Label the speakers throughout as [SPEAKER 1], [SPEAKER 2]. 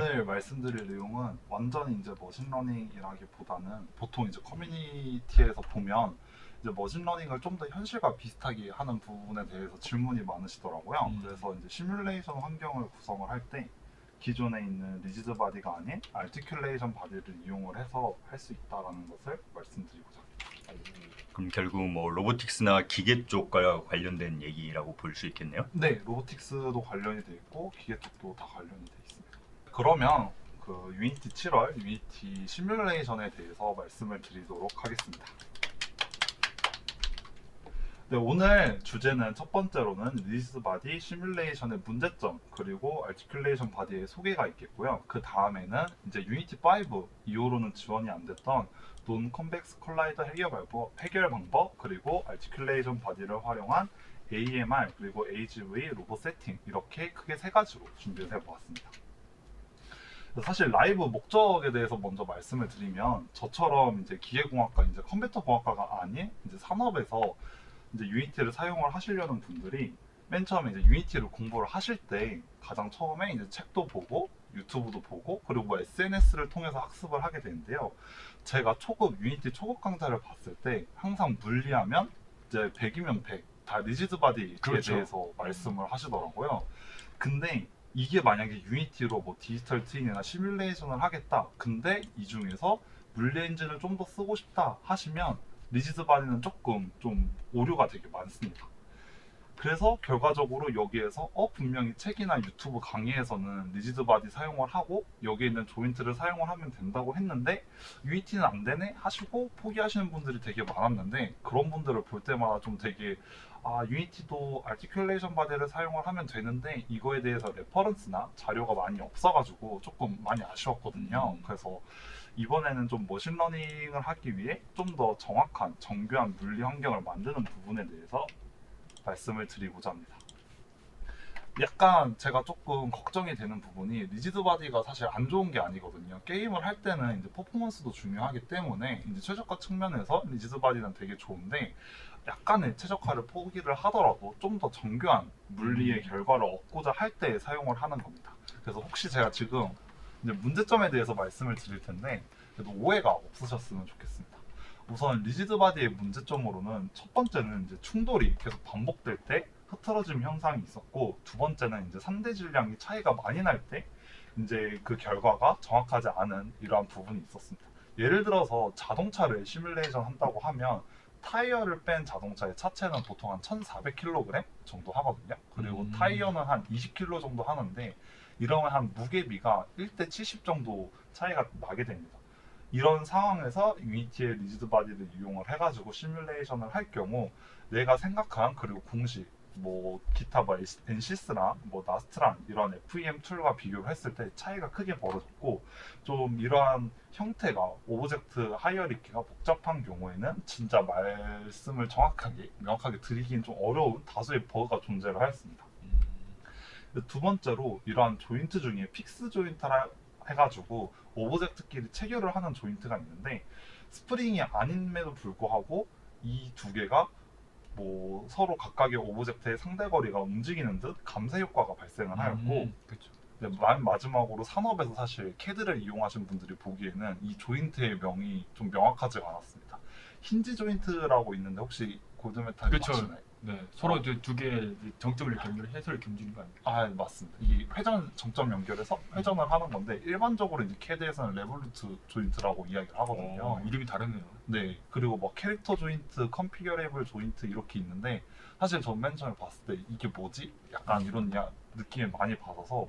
[SPEAKER 1] 오늘 말씀드릴 내용은 완전히 이제 머신러닝이라기보다는 보통 이제 커뮤니티에서 보면 이제 머신러닝을 좀 더 현실과 비슷하게 하는 부분에 대해서 질문이 많으시더라고요. 그래서 이제 시뮬레이션 환경을 구성을 할 때 기존에 있는 리지드 바디가 아닌 아티큘레이션 바디를 이용을 해서 할 수 있다라는 것을 말씀드리고자 합니다.
[SPEAKER 2] 그럼 결국 뭐 로보틱스나 기계 쪽과 관련된 얘기라고 볼 수 있겠네요.
[SPEAKER 1] 네, 로보틱스도 관련이 돼 있고 기계 쪽도 다 관련이 돼 있습니다. 그러면 그 유니티 7월 유니티 시뮬레이션에 대해서 말씀을 드리도록 하겠습니다. 네, 오늘 주제는 첫 번째로는 리지드 바디 시뮬레이션의 문제점 그리고 아티큘레이션 바디의 소개가 있겠고요. 그 다음에는 이제 유니티 5 이후로는 지원이 안 됐던 논 컨벡스 컬라이더 해결 방법 그리고 아티큘레이션 바디를 활용한 AMR 그리고 AGV 로봇 세팅 이렇게 크게 세 가지로 준비를 해보았습니다. 사실 라이브 목적에 대해서 먼저 말씀을 드리면 저처럼 이제 기계공학과 이제 컴퓨터 공학과가 아닌 이제 산업에서 이제 유니티를 사용을 하시려는 분들이 맨 처음에 이제 유니티를 공부를 하실 때 가장 처음에 이제 책도 보고 유튜브도 보고 그리고 뭐 SNS를 통해서 학습을 하게 되는데요. 제가 유니티 초급 강좌를 봤을 때 항상 물리하면 이제 100이면 100, 다 리지드 바디에
[SPEAKER 2] 그렇죠.
[SPEAKER 1] 대해서 말씀을 하시더라고요. 근데 이게 만약에 유니티로 뭐 디지털 트윈이나 시뮬레이션을 하겠다. 근데 이 중에서 물리 엔진을 좀 더 쓰고 싶다 하시면 리지드 바디는 조금 좀 오류가 되게 많습니다. 그래서 결과적으로 여기에서 분명히 책이나 유튜브 강의에서는 리지드 바디 사용을 하고 여기에 있는 조인트를 사용을 하면 된다고 했는데 유니티는 안 되네 하시고 포기하시는 분들이 되게 많았는데 그런 분들을 볼 때마다 좀 되게 유니티도 아티큘레이션 바디를 사용을 하면 되는데 이거에 대해서 레퍼런스나 자료가 많이 없어가지고 조금 많이 아쉬웠거든요. 그래서 이번에는 좀 머신러닝을 하기 위해 좀 더 정확한 정교한 물리 환경을 만드는 부분에 대해서 말씀을 드리고자 합니다. 약간 제가 조금 걱정이 되는 부분이 리지드 바디가 사실 안 좋은 게 아니거든요. 게임을 할 때는 이제 퍼포먼스도 중요하기 때문에 이제 최적화 측면에서 리지드 바디는 되게 좋은데 약간의 최적화를 포기를 하더라도 좀 더 정교한 물리의 결과를 얻고자 할 때 사용을 하는 겁니다. 그래서 혹시 제가 지금 이제 문제점에 대해서 말씀을 드릴 텐데 그래도 오해가 없으셨으면 좋겠습니다. 우선 리지드 바디의 문제점으로는 첫 번째는 이제 충돌이 계속 반복될 때 흐트러짐 현상이 있었고 두 번째는 이제 산대 질량이 차이가 많이 날 때 이제 그 결과가 정확하지 않은 이러한 부분이 있었습니다. 예를 들어서 자동차를 시뮬레이션 한다고 하면 타이어를 뺀 자동차의 차체는 보통 한 1,400kg 정도 하거든요. 그리고 타이어는 한 20kg 정도 하는데 이러면 한 무게비가 1대 70 정도 차이가 나게 됩니다. 이런 상황에서 유니티의 리지드 바디를 이용을 해가지고 시뮬레이션을 할 경우 내가 생각한 그리고 공식 뭐 기타 뭐 엔시스나 뭐 나스트랑 이런 FEM 툴과 비교를 했을 때 차이가 크게 벌어졌고 좀 이러한 형태가 오브젝트 하이어리키가 복잡한 경우에는 진짜 말씀을 정확하게 명확하게 드리기는 좀 어려운 다수의 버그가 존재를 하였습니다. 두 번째로 이러한 조인트 중에 픽스 조인트라 해가지고 오브젝트끼리 체결을 하는 조인트가 있는데 스프링이 아님에도 불구하고 이 두 개가 뭐 서로 각각의 오브젝트의 상대거리가 움직이는 듯 감쇄 효과가 발생을 하였고
[SPEAKER 2] 그렇죠.
[SPEAKER 1] 마지막으로 산업에서 사실 캐드를 이용하신 분들이 보기에는 이 조인트의 명이 좀 명확하지가 않았습니다. 힌지 조인트라고 있는데 혹시 골드메탈이
[SPEAKER 3] 그렇죠.
[SPEAKER 1] 맞추나요?
[SPEAKER 3] 네, 서로 두 개의 정점을 연결해서 겸주는 거 아닙니까?
[SPEAKER 1] 맞습니다. 이 회전 정점 연결해서 회전을 하는 건데 일반적으로 이제 캐드에서는 레볼루트 조인트라고 이야기를 하거든요.
[SPEAKER 3] 이름이 다르네요.
[SPEAKER 1] 네, 그리고 뭐 캐릭터 조인트, 컨피규레이블 조인트 이렇게 있는데 사실 전 맨 처음에 봤을 때 이게 뭐지? 약간 이런 느낌을 많이 받아서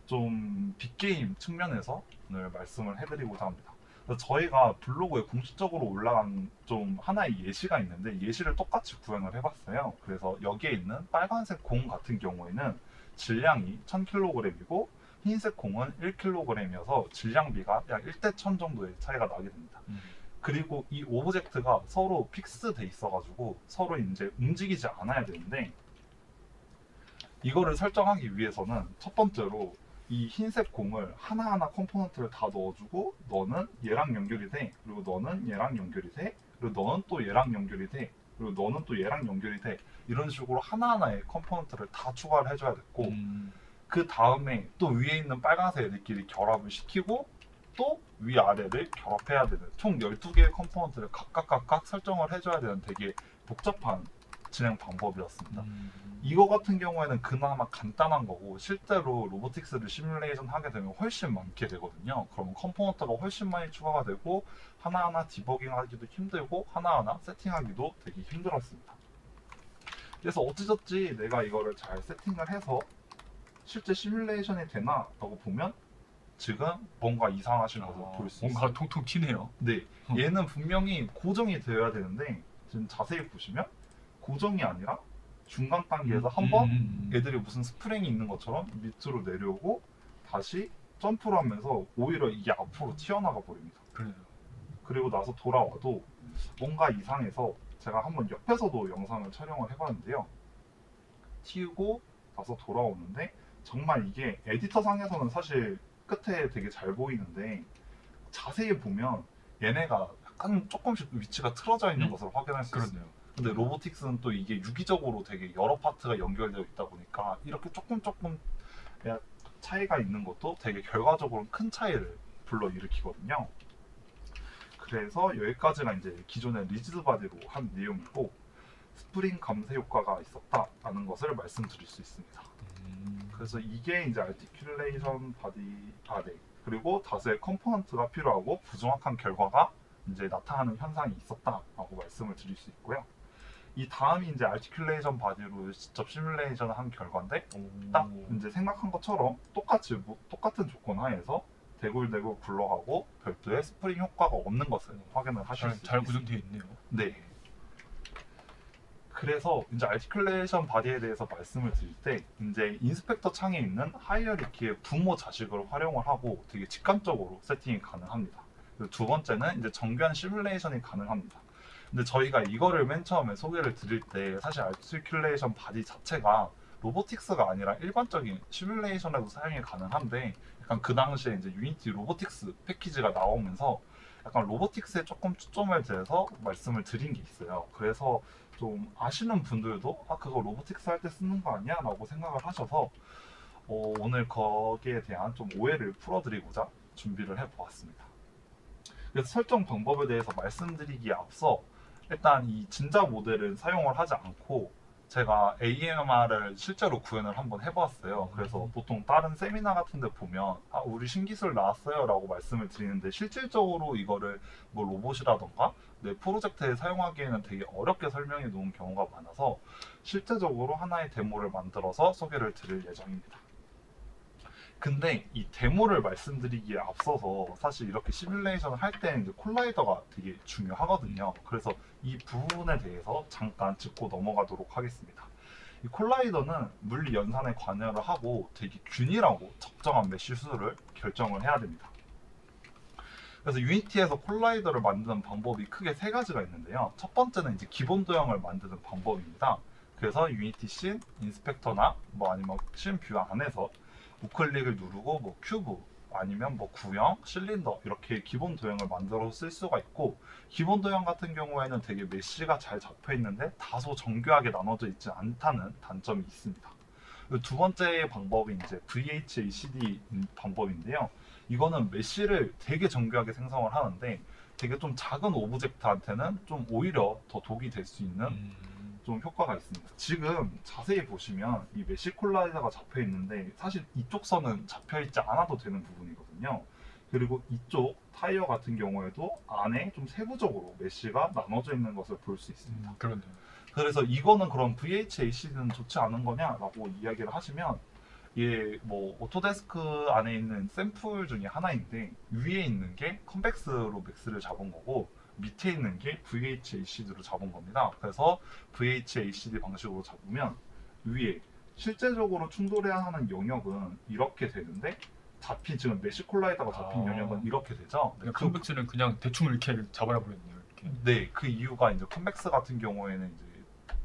[SPEAKER 1] 좀 빅게임 측면에서 오늘 말씀을 해드리고자 합니다. 그래서 저희가 블로그에 공식적으로 올라간 좀 하나의 예시가 있는데 예시를 똑같이 구현을 해봤어요. 그래서 여기에 있는 빨간색 공 같은 경우에는 질량이 1000kg이고 흰색 공은 1kg이어서 질량비가 약 1대 1000 정도의 차이가 나게 됩니다. 그리고 이 오브젝트가 서로 픽스돼 있어가지고 서로 이제 움직이지 않아야 되는데 이거를 설정하기 위해서는 첫 번째로 이 흰색 공을 하나하나 컴포넌트를 다 넣어주고 너는 얘랑 연결이 돼 그리고 너는 얘랑 연결이 돼 그리고 너는 또 얘랑 연결이 돼 그리고 너는 또 얘랑 연결이 돼 이런 식으로 하나하나의 컴포넌트를 다 추가를 해줘야 됐고 그 다음에 또 위에 있는 빨간색 애들끼리 결합을 시키고 또 위아래를 결합해야 되는 총 12개의 컴포넌트를 각각 설정을 해줘야 되는 되게 복잡한 진행 방법이었습니다. 이거 같은 경우에는 그나마 간단한 거고 실제로 로보틱스를 시뮬레이션 하게 되면 훨씬 많게 되거든요. 그러면 컴포넌트가 훨씬 많이 추가가 되고 하나하나 디버깅하기도 힘들고 하나하나 세팅하기도 되게 힘들었습니다. 그래서 어찌저찌 내가 이거를 잘 세팅을 해서 실제 시뮬레이션이 되나 라고 보면 지금 뭔가 이상하신 것을 볼 수 있어요.
[SPEAKER 3] 뭔가 통통 튀네요.
[SPEAKER 1] 네, 얘는 분명히 고정이 되어야 되는데 지금 자세히 보시면 고정이 아니라 중간 단계에서 한번 애들이 무슨 스프링이 있는 것처럼 밑으로 내려오고 다시 점프를 하면서 오히려 이게 앞으로 튀어나가 버립니다.
[SPEAKER 3] 그래요.
[SPEAKER 1] 그리고 나서 돌아와도 뭔가 이상해서 제가 한번 옆에서도 영상을 촬영을 해봤는데요. 튀고 나서 돌아오는데 정말 이게 에디터 상에서는 사실 끝에 되게 잘 보이는데 자세히 보면 얘네가 약간 조금씩 위치가 틀어져 있는 것을 확인할 수 있어요.
[SPEAKER 3] 그렇네요.
[SPEAKER 1] 근데 로보틱스는 또 이게 유기적으로 되게 여러 파트가 연결되어 있다 보니까 이렇게 조금 차이가 있는 것도 되게 결과적으로 큰 차이를 불러일으키거든요. 그래서 여기까지가 이제 기존의 리지드 바디로 한 내용이고 스프링 감쇄 효과가 있었다라는 것을 말씀드릴 수 있습니다. 그래서 이게 이제 아티큘레이션 바디 네. 그리고 다수의 컴포넌트가 필요하고 부정확한 결과가 이제 나타나는 현상이 있었다라고 말씀을 드릴 수 있고요. 이 다음이 이제 아티큘레이션 바디로 직접 시뮬레이션을 한 결과인데 딱 이제 생각한 것처럼 똑같은 조건 하에서 대굴대굴 굴러가고 별도의 스프링 효과가 없는 것을 확인을 하실 수 있습니다.
[SPEAKER 3] 잘 구성되어 있네요.
[SPEAKER 1] 네. 그래서 이제 아티큘레이션 바디에 대해서 말씀을 드릴 때 이제 인스펙터 창에 있는 하이어리키의 부모 자식을 활용을 하고 되게 직관적으로 세팅이 가능합니다. 그리고 두 번째는 이제 정교한 시뮬레이션이 가능합니다. 근데 저희가 이거를 맨 처음에 소개를 드릴 때 사실 아티큘레이션 바디 자체가 로보틱스가 아니라 일반적인 시뮬레이션에도 사용이 가능한데 약간 그 당시에 이제 유니티 로보틱스 패키지가 나오면서 약간 로보틱스에 조금 초점을 대서 말씀을 드린 게 있어요. 그래서 좀 아시는 분들도 그거 로보틱스 할 때 쓰는 거 아니야? 라고 생각을 하셔서 오늘 거기에 대한 좀 오해를 풀어드리고자 준비를 해보았습니다. 그래서 설정 방법에 대해서 말씀드리기에 앞서 일단 이 진짜 모델은 사용을 하지 않고 제가 AMR을 실제로 구현을 한번 해보았어요. 그래서 보통 다른 세미나 같은 데 보면 우리 신기술 나왔어요 라고 말씀을 드리는데 실질적으로 이거를 뭐 로봇이라던가 내 프로젝트에 사용하기에는 되게 어렵게 설명해 놓은 경우가 많아서 실제적으로 하나의 데모를 만들어서 소개를 드릴 예정입니다. 근데 이 데모를 말씀드리기에 앞서서 사실 이렇게 시뮬레이션을 할 때는 이제 콜라이더가 되게 중요하거든요. 그래서 이 부분에 대해서 잠깐 짚고 넘어가도록 하겠습니다. 이 콜라이더는 물리 연산에 관여를 하고 되게 균일하고 적정한 메쉬 수를 결정을 해야 됩니다. 그래서 유니티에서 콜라이더를 만드는 방법이 크게 세 가지가 있는데요. 첫 번째는 이제 기본 도형을 만드는 방법입니다. 그래서 유니티 씬, 인스펙터나 뭐 아니면 씬 뷰 안에서 우클릭을 누르고 뭐 큐브 아니면 뭐 구형, 실린더 이렇게 기본 도형을 만들어서 쓸 수가 있고 기본 도형 같은 경우에는 되게 메쉬가 잘 잡혀 있는데 다소 정교하게 나눠져 있지 않다는 단점이 있습니다. 두 번째 방법이 이제 VHACD 방법인데요. 이거는 메쉬를 되게 정교하게 생성을 하는데 되게 좀 작은 오브젝트한테는 좀 오히려 더 독이 될 수 있는 좀 효과가 있습니다. 지금 자세히 보시면 이 메쉬 콜라이더가 잡혀 있는데 사실 이쪽 선은 잡혀 있지 않아도 되는 부분이거든요. 그리고 이쪽 타이어 같은 경우에도 안에 좀 세부적으로 메쉬가 나눠져 있는 것을 볼 수 있습니다.
[SPEAKER 3] 그렇네요.
[SPEAKER 1] 그래서 이거는 그럼 VHACD는 좋지 않은 거냐라고 이야기를 하시면 뭐 오토데스크 안에 있는 샘플 중에 하나인데 위에 있는 게 컨벡스로 맥스를 잡은 거고 밑에 있는 게 VHACD로 잡은 겁니다. 그래서 VHACD 방식으로 잡으면 위에 실제적으로 충돌해야 하는 영역은 이렇게 되는데 지금 메쉬 콜라이더가 잡힌 영역은 이렇게 되죠.
[SPEAKER 3] 컨벡스는 그냥 대충 이렇게 잡아라 버렸네요. 이렇게.
[SPEAKER 1] 네, 그 이유가 이제 컨벡스 같은 경우에는 이제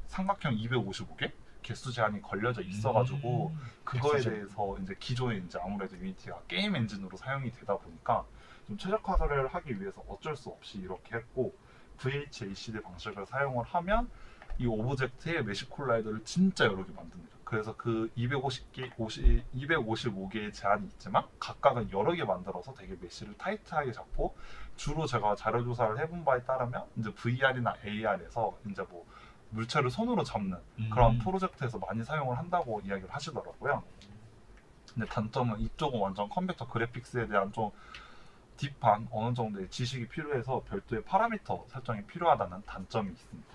[SPEAKER 1] 삼각형 255개 개수 제한이 걸려져 있어가지고 그거에 대해서 이제 기존에 이제 아무래도 유니티가 게임 엔진으로 사용이 되다 보니까 좀 최적화를 하기 위해서 어쩔 수 없이 이렇게 했고 VHACD 방식을 사용을 하면 이 오브젝트의 메쉬 콜라이더를 진짜 여러 개 만듭니다. 그래서 그 255개의 제한이 있지만 각각은 여러 개 만들어서 되게 메쉬를 타이트하게 잡고, 주로 제가 자료 조사를 해본 바에 따르면 이제 VR이나 AR에서 이제 뭐 물체를 손으로 잡는 그런 프로젝트에서 많이 사용을 한다고 이야기를 하시더라고요. 근데 단점은 이쪽은 완전 컴퓨터 그래픽스에 대한 좀 딥한 어느 정도의 지식이 필요해서 별도의 파라미터 설정이 필요하다는 단점이 있습니다.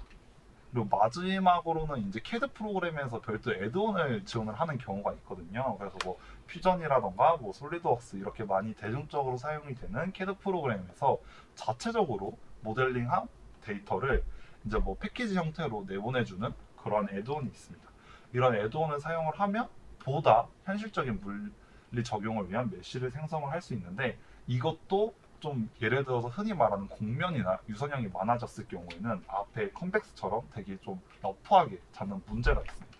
[SPEAKER 1] 그리고 마지막으로는 이제 CAD 프로그램에서 별도 애드온을 지원을 하는 경우가 있거든요. 그래서 뭐 퓨전이라던가 뭐 솔리드웍스 이렇게 많이 대중적으로 사용이 되는 CAD 프로그램에서 자체적으로 모델링한 데이터를 이제 뭐 패키지 형태로 내보내주는 그런 애드온이 있습니다. 이런 애드온을 사용을 하면 보다 현실적인 물리 적용을 위한 메쉬를 생성을 할 수 있는데, 이것도 좀 예를 들어서 흔히 말하는 곡면이나 유선형이 많아졌을 경우에는 앞에 컨벡스처럼 되게 좀 러프하게 잡는 문제가 있습니다.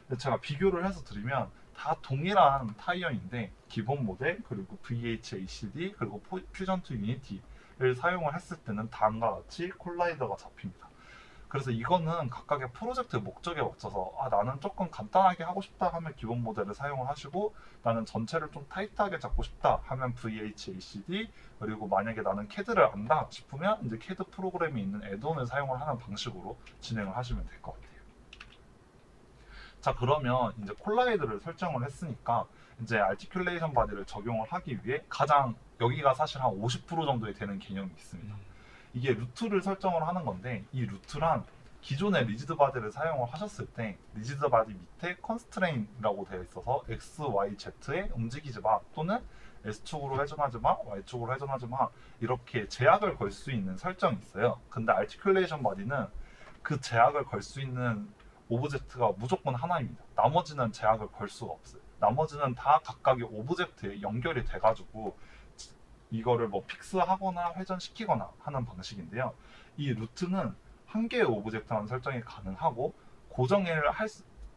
[SPEAKER 1] 근데 제가 비교를 해서 드리면 다 동일한 타이어인데 기본 모델 그리고 VHACD 그리고 퓨전 투 유니티를 사용을 했을 때는 다음과 같이 콜라이더가 잡힙니다. 그래서 이거는 각각의 프로젝트 목적에 맞춰서 나는 조금 간단하게 하고 싶다 하면 기본 모델을 사용을 하시고, 나는 전체를 좀 타이트하게 잡고 싶다 하면 VHACD, 그리고 만약에 나는 CAD를 안다 싶으면 이제 CAD 프로그램이 있는 애드온을 사용을 하는 방식으로 진행을 하시면 될 것 같아요. 자, 그러면 이제 콜라이드를 설정을 했으니까 이제 아티큘레이션 바디를 적용을 하기 위해 가장 여기가 사실 한 50% 정도에 되는 개념이 있습니다. 이게 루트를 설정을 하는 건데, 이 루트란 기존의 리지드 바디를 사용을 하셨을 때 리지드 바디 밑에 컨스트레인이라고 되어 있어서 X, Y, Z에 움직이지 마, 또는 S축으로 회전하지 마, Y축으로 회전하지 마, 이렇게 제약을 걸 수 있는 설정이 있어요. 근데 아티큘레이션 바디는 그 제약을 걸 수 있는 오브젝트가 무조건 하나입니다. 나머지는 제약을 걸 수가 없어요. 나머지는 다 각각의 오브젝트에 연결이 돼가지고 이거를 뭐 픽스하거나 회전시키거나 하는 방식인데요. 이 루트는 한 개의 오브젝트만 설정이 가능하고,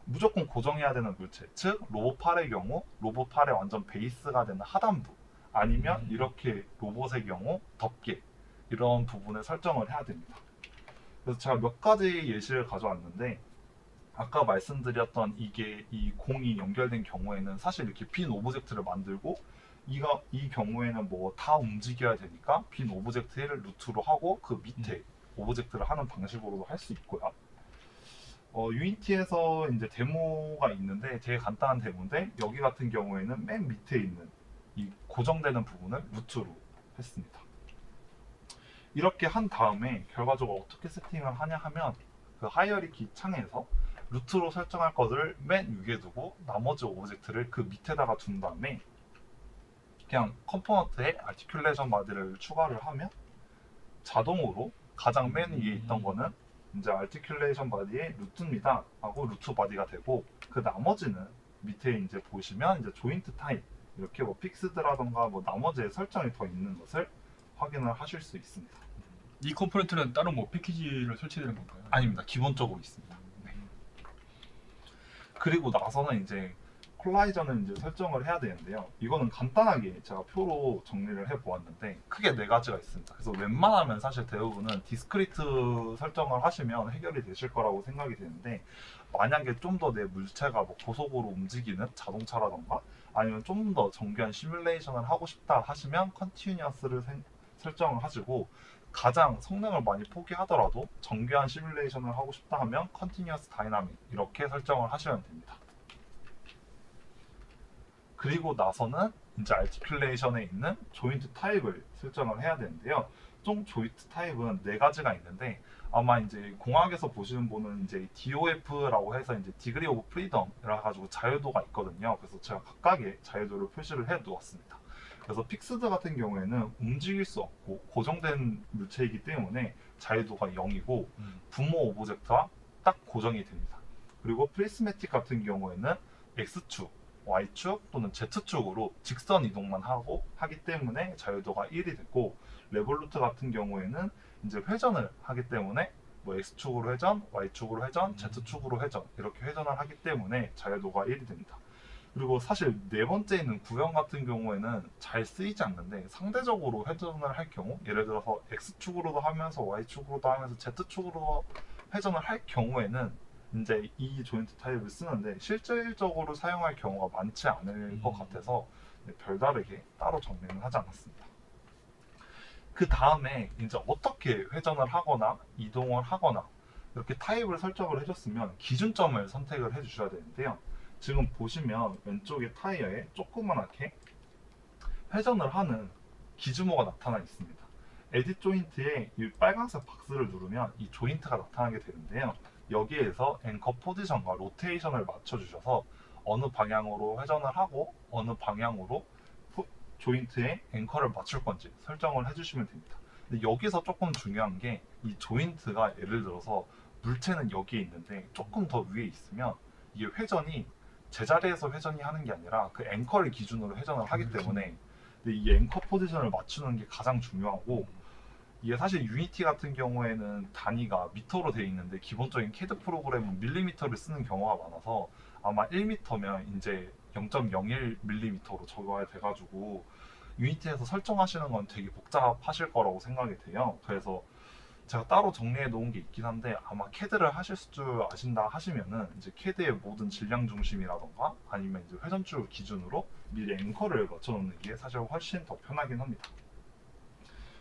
[SPEAKER 1] 무조건 고정해야 되는 물체, 즉 로봇팔의 경우 로봇팔의 완전 베이스가 되는 하단부, 아니면 이렇게 로봇의 경우 덮개, 이런 부분에 설정을 해야 됩니다. 그래서 제가 몇 가지 예시를 가져왔는데, 아까 말씀드렸던 이 공이 연결된 경우에는 사실 이렇게 빈 오브젝트를 만들고, 이 경우에는 뭐 다 움직여야 되니까 빈 오브젝트 1을 루트로 하고 그 밑에 오브젝트를 하는 방식으로도 할 수 있고요. 유니티에서 이제 데모가 있는데 되게 간단한 데모인데, 여기 같은 경우에는 맨 밑에 있는 이 고정되는 부분을 루트로 했습니다. 이렇게 한 다음에 결과적으로 어떻게 세팅을 하냐 하면, 그 하이어리키 창에서 루트로 설정할 것을 맨 위에 두고 나머지 오브젝트를 그 밑에다가 둔 다음에 그냥 컴포넌트에 아티큘레이션 바디를 추가를 하면 자동으로 가장 맨 위에 있던 거는 이제 아티큘레이션 바디의 루트입니다 하고 루트 바디가 되고, 그 나머지는 밑에 이제 보시면 이제 조인트 타입, 이렇게 뭐 픽스드라던가 뭐 나머지의 설정이 더 있는 것을 확인을 하실 수 있습니다.
[SPEAKER 3] 이 컴포넌트는 따로 뭐 패키지를 설치되는 건가요?
[SPEAKER 1] 아닙니다. 기본적으로 있습니다. 네. 그리고 나서는 이제 콜라이저는 이제 설정을 해야 되는데요. 이거는 간단하게 제가 표로 정리를 해 보았는데 크게 네 가지가 있습니다. 그래서 웬만하면 사실 대부분은 디스크리트 설정을 하시면 해결이 되실 거라고 생각이 되는데, 만약에 좀 더 내 물체가 뭐 고속으로 움직이는 자동차라던가 아니면 좀 더 정교한 시뮬레이션을 하고 싶다 하시면 컨티뉴어스를 설정을 하시고, 가장 성능을 많이 포기하더라도 정교한 시뮬레이션을 하고 싶다 하면 컨티뉴어스 다이나믹 이렇게 설정을 하시면 됩니다. 그리고 나서는 이제 아티큘레이션에 있는 조인트 타입을 설정을 해야 되는데요. 총 조인트 타입은 네 가지가 있는데, 아마 이제 공학에서 보시는 분은 이제 DOF라고 해서 이제 디그리 오브 프리덤이라 가지고 자유도가 있거든요. 그래서 제가 각각의 자유도를 표시를 해 두었습니다. 그래서 픽스드 같은 경우에는 움직일 수 없고 고정된 물체이기 때문에 자유도가 0이고 분모 오브젝트와 딱 고정이 됩니다. 그리고 프리스매틱 같은 경우에는 X축, Y축 또는 Z축으로 직선 이동만 하기 때문에 자유도가 1이 되고, 레볼루트 같은 경우에는 이제 회전을 하기 때문에 뭐 X축으로 회전, Y축으로 회전, Z축으로 회전 이렇게 회전을 하기 때문에 자유도가 1이 됩니다. 그리고 사실 네 번째 있는 구형 같은 경우에는 잘 쓰이지 않는데, 상대적으로 회전을 할 경우 예를 들어서 X축으로도 하면서 Y축으로도 하면서 Z축으로 회전을 할 경우에는 이제 이 조인트 타입을 쓰는데 실질적으로 사용할 경우가 많지 않을 것 같아서 별다르게 따로 정리는 하지 않았습니다. 그 다음에 이제 어떻게 회전을 하거나 이동을 하거나 이렇게 타입을 설정을 해줬으면 기준점을 선택을 해주셔야 되는데요. 지금 보시면 왼쪽에 타이어에 조그만하게 회전을 하는 기준모가 나타나 있습니다. 에딧 조인트에 이 빨간색 박스를 누르면 이 조인트가 나타나게 되는데요. 여기에서 앵커 포지션과 로테이션을 맞춰주셔서 어느 방향으로 회전을 하고 어느 방향으로 조인트에 앵커를 맞출 건지 설정을 해주시면 됩니다. 근데 여기서 조금 중요한 게 이 조인트가 예를 들어서 물체는 여기에 있는데 조금 더 위에 있으면 이게 회전이 제자리에서 회전이 하는 게 아니라 그 앵커를 기준으로 회전을 하기 때문에 근데 이 앵커 포지션을 맞추는 게 가장 중요하고 이게 사실 유니티 같은 경우에는 단위가 미터로 되어 있는데 기본적인 CAD 프로그램은 밀리미터를 쓰는 경우가 많아서 아마 1미터면 이제 0.01mm로 적용이 돼가지고 유니티에서 설정하시는 건 되게 복잡하실 거라고 생각이 돼요. 그래서 제가 따로 정리해 놓은 게 있긴 한데 아마 CAD를 하실 줄 아신다 하시면은 이제 CAD의 모든 질량 중심이라던가 아니면 이제 회전축을 기준으로 미리 앵커를 맞춰 놓는 게 사실 훨씬 더 편하긴 합니다.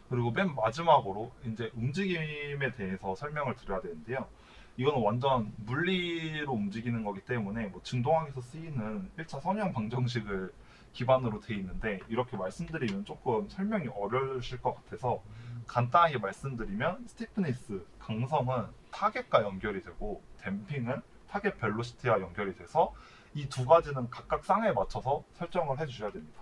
[SPEAKER 1] 그리고 맨 마지막으로 이제 움직임에 대해서 설명을 드려야 되는데요. 이거는 완전 물리로 움직이는 거기 때문에 뭐 증동학에서 쓰이는 1차 선형 방정식을 기반으로 돼 있는데 이렇게 말씀드리면 조금 설명이 어려우실 것 같아서 간단하게 말씀드리면 스티프니스, 강성은 타겟과 연결이 되고 댐핑은 타겟 벨로시티와 연결이 돼서 이 두 가지는 각각 쌍에 맞춰서 설정을 해주셔야 됩니다.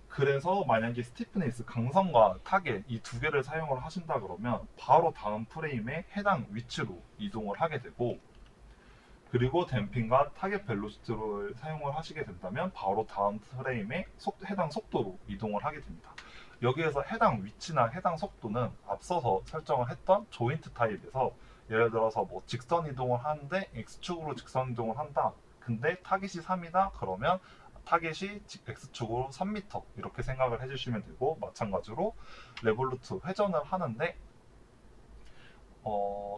[SPEAKER 1] 그래서 만약에 스티프니스, 강성과 타겟 이 두 개를 사용을 하신다 그러면 바로 다음 프레임에 해당 위치로 이동을 하게 되고 그리고 댐핑과 타겟 벨로시티를 사용을 하시게 된다면 바로 다음 프레임에 해당 속도로 이동을 하게 됩니다. 여기에서 해당 위치나 해당 속도는 앞서서 설정을 했던 조인트 타입에서 예를 들어서 뭐 직선 이동을 하는데 X축으로 직선 이동을 한다. 근데 타겟이 3이다. 그러면 타겟이 X축으로 3m 이렇게 생각을 해주시면 되고 마찬가지로 레볼루트 회전을 하는데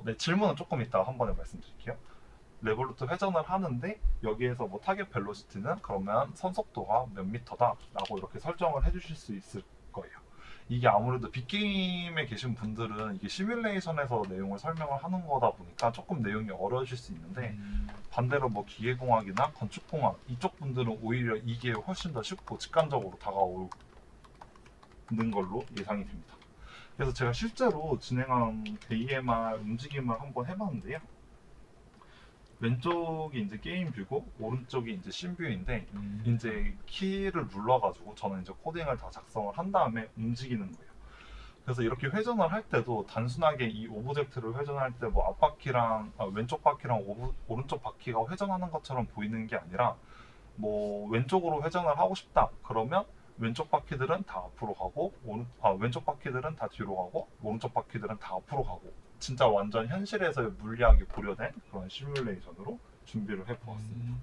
[SPEAKER 1] 네, 질문은 조금 이따가 한 번에 말씀드릴게요. 레볼루트 회전을 하는데 여기에서 뭐 타겟 벨로시티는 그러면 선속도가 몇 미터다 라고 이렇게 설정을 해주실 수 있을 거예요. 이게 아무래도 빅게임에 계신 분들은 이게 시뮬레이션에서 내용을 설명을 하는 거다 보니까 조금 내용이 어려우실 수 있는데 반대로 뭐 기계공학이나 건축공학 이쪽 분들은 오히려 이게 훨씬 더 쉽고 직관적으로 다가오는 걸로 예상이 됩니다. 그래서 제가 실제로 진행한 AMR 움직임을 한번 해봤는데요. 왼쪽이 이제 게임 뷰고 오른쪽이 이제 씬 뷰인데 이제 키를 눌러가지고 저는 이제 코딩을 다 작성을 한 다음에 움직이는 거예요. 그래서 이렇게 회전을 할 때도 단순하게 이 오브젝트를 회전할 때 뭐 앞바퀴랑 왼쪽 바퀴랑 오른쪽 바퀴가 회전하는 것처럼 보이는 게 아니라 뭐 왼쪽으로 회전을 하고 싶다 그러면 왼쪽 바퀴들은 다 앞으로 가고 왼쪽 바퀴들은 다 뒤로 가고 오른쪽 바퀴들은 다 앞으로 가고 진짜 완전 현실에서 물리학이 고려된 그런 시뮬레이션으로 준비를 해보았습니다.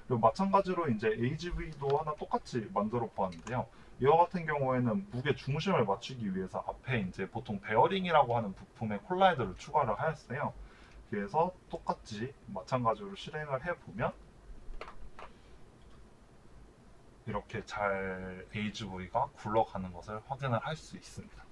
[SPEAKER 1] 그리고 마찬가지로 이제 AGV도 하나 똑같이 만들어 보았는데요. 이와 같은 경우에는 무게 중심을 맞추기 위해서 앞에 이제 보통 베어링이라고 하는 부품에 콜라이더를 추가를 하였어요. 그래서 똑같이 마찬가지로 실행을 해보면 이렇게 잘 AGV가 굴러가는 것을 확인을 할 수 있습니다.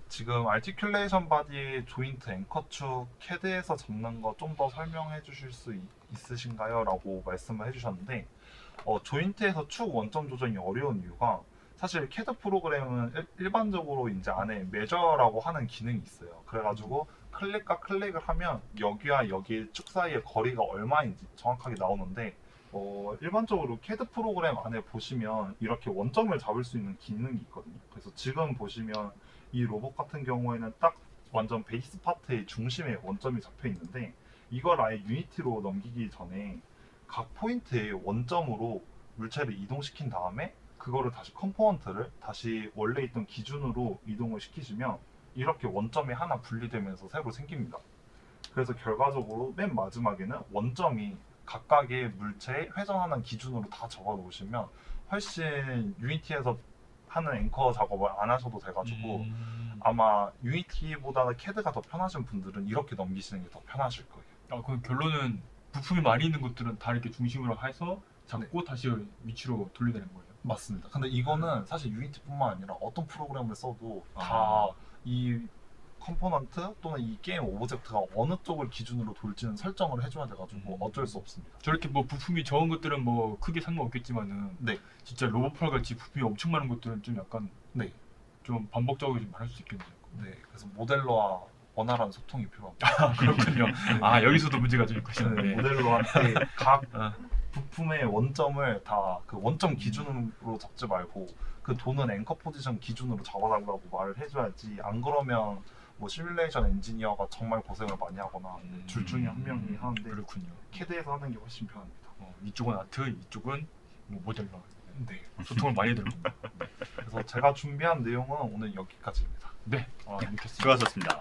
[SPEAKER 1] 지금 아티큘레이션 바디 조인트 앵커축 CAD에서 잡는 거 좀 더 설명해 주실 수 있으신가요? 라고 말씀을 해주셨는데 조인트에서 축 원점 조정이 어려운 이유가 사실 CAD 프로그램은 일반적으로 이제 안에 메저라고 하는 기능이 있어요. 그래가지고 클릭과 클릭을 하면 여기와 여기 축 사이의 거리가 얼마인지 정확하게 나오는데 일반적으로 CAD 프로그램 안에 보시면 이렇게 원점을 잡을 수 있는 기능이 있거든요. 그래서 지금 보시면 이 로봇 같은 경우에는 딱 완전 베이스 파트의 중심에 원점이 잡혀 있는데 이걸 아예 유니티로 넘기기 전에 각 포인트의 원점으로 물체를 이동시킨 다음에 그거를 다시 컴포넌트를 다시 원래 있던 기준으로 이동을 시키시면 이렇게 원점이 하나 분리되면서 새로 생깁니다. 그래서 결과적으로 맨 마지막에는 원점이 각각의 물체에 회전하는 기준으로 다 적어 놓으시면 훨씬 유니티에서 하는 앵커 작업을 안 하셔도 돼가지고 아마 유니티보다는 CAD가 더 편하신 분들은 이렇게 넘기시는 게 더 편하실 거예요.
[SPEAKER 3] 아, 그럼 결론은 부품이 많이 있는 것들은 다 이렇게 중심으로 해서 잡고 다시 위치로 돌려내는 거예요.
[SPEAKER 1] 맞습니다. 근데 이거는 사실 유니티뿐만 아니라 어떤 프로그램을 써도
[SPEAKER 3] 아.
[SPEAKER 1] 다 이 컴포넌트 또는 이 게임 오브젝트가 어느 쪽을 기준으로 돌지는 설정을 해줘야 돼가지고 어쩔 수 없습니다.
[SPEAKER 3] 저렇게 뭐 부품이 적은 것들은 뭐 크게 상관없겠지만은
[SPEAKER 1] 네,
[SPEAKER 3] 진짜 로봇팔 같이 부품이 엄청 많은 것들은 좀 약간
[SPEAKER 1] 네,
[SPEAKER 3] 좀 반복적으로 좀 많을 수 있겠네요.
[SPEAKER 1] 네. 그래서 모델러와 원활한 소통이 필요합니다.
[SPEAKER 3] 아, 그렇군요. 아, 여기서도 문제가 좀 있군요.
[SPEAKER 1] 네,
[SPEAKER 3] 네.
[SPEAKER 1] 모델러한테 각
[SPEAKER 3] 아,
[SPEAKER 1] 부품의 원점을 다 그 원점 기준으로 잡지 말고 그 도는 앵커 포지션 기준으로 잡아달라고 말을 해줘야지. 안 그러면 뭐 시뮬레이션 엔지니어가 정말 고생을 많이 하거나 둘 중에 한 명이 하는데
[SPEAKER 3] 그렇군요.
[SPEAKER 1] CAD에서 하는 게 훨씬 편합니다.
[SPEAKER 3] 이쪽은 아트, 이쪽은 뭐 모델러.
[SPEAKER 1] 네.
[SPEAKER 3] 소통을 많이 들어봅니다.
[SPEAKER 1] 그래서 제가 준비한 내용은 오늘 여기까지입니다.
[SPEAKER 3] 네, 알겠습니다.
[SPEAKER 2] 수고하셨습니다.